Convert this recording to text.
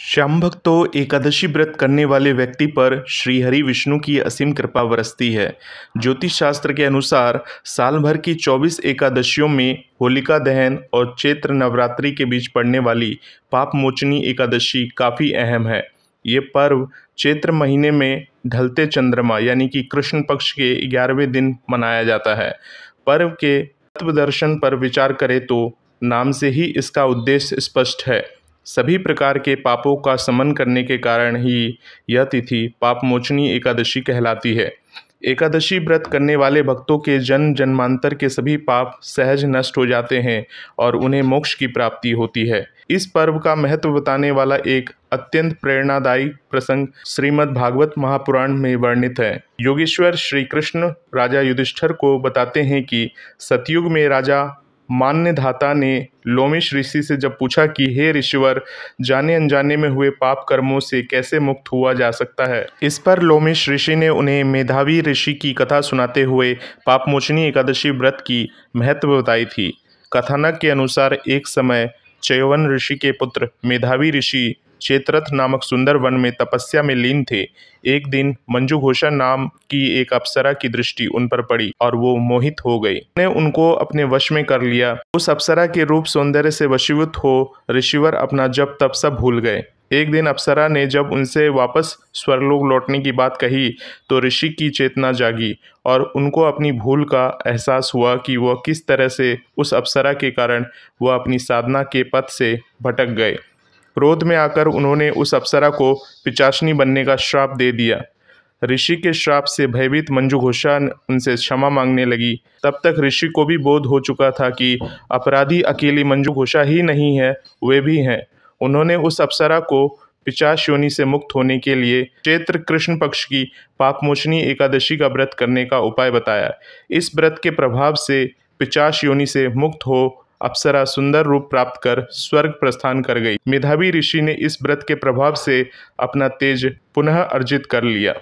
श्यामभक्तों एकादशी व्रत करने वाले व्यक्ति पर श्रीहरि विष्णु की असीम कृपा बरसती है। ज्योतिष शास्त्र के अनुसार साल भर की 24 एकादशियों में होलिका दहन और चैत्र नवरात्रि के बीच पड़ने वाली पाप मोचनी एकादशी काफ़ी अहम है। ये पर्व चैत्र महीने में ढलते चंद्रमा यानी कि कृष्ण पक्ष के 11वें दिन मनाया जाता है। पर्व के तत्व दर्शन पर विचार करें तो नाम से ही इसका उद्देश्य स्पष्ट है। सभी प्रकार के पापों का शमन करने के कारण ही यह तिथि पापमोचनी एकादशी कहलाती है। एकादशी व्रत करने वाले भक्तों के जन्म जन्मांतर के सभी पाप सहज नष्ट हो जाते हैं और उन्हें मोक्ष की प्राप्ति होती है। इस पर्व का महत्व बताने वाला एक अत्यंत प्रेरणादायी प्रसंग श्रीमद् भागवत महापुराण में वर्णित है। योगेश्वर श्री कृष्ण राजा युधिष्ठिर को बताते हैं कि सतयुग में राजा मान्यधाता ने लोमेश ऋषि से जब पूछा कि हे ऋषिवर, जाने अनजाने में हुए पाप कर्मों से कैसे मुक्त हुआ जा सकता है। इस पर लोमेश ऋषि ने उन्हें मेधावी ऋषि की कथा सुनाते हुए पापमोचनी एकादशी व्रत की महत्व बताई थी। कथानक के अनुसार एक समय च्यवन ऋषि के पुत्र मेधावी ऋषि चेतरथ नामक सुंदर वन में तपस्या में लीन थे। एक दिन मंजुघोषा नाम की एक अप्सरा की दृष्टि उन पर पड़ी और वो मोहित हो गई। ने उनको अपने वश में कर लिया। उस अप्सरा के रूप सौंदर्य से वशीभूत हो ऋषिवर अपना जप तप सब भूल गए। एक दिन अप्सरा ने जब उनसे वापस स्वर्गलोक लौटने की बात कही तो ऋषि की चेतना जागी और उनको अपनी भूल का एहसास हुआ कि वह किस तरह से उस अप्सरा के कारण वह अपनी साधना के पथ से भटक गए। क्रोध में आकर उन्होंने उस अप्सरा को पिशाचिनी बनने का श्राप दे दिया। ऋषि के श्राप से भयभीत मंजुघोषा उनसे क्षमा मांगने लगी। तब तक ऋषि को भी बोध हो चुका था कि अपराधी अकेली मंजुघोषा ही नहीं है, वे भी हैं। उन्होंने उस अप्सरा को पिशाच योनि से मुक्त होने के लिए चैत्र कृष्ण पक्ष की पापमोचनी एकादशी का व्रत करने का उपाय बताया। इस व्रत के प्रभाव से पिशाच योनि से मुक्त हो अप्सरा सुंदर रूप प्राप्त कर स्वर्ग प्रस्थान कर गई। मेधावी ऋषि ने इस व्रत के प्रभाव से अपना तेज पुनः अर्जित कर लिया।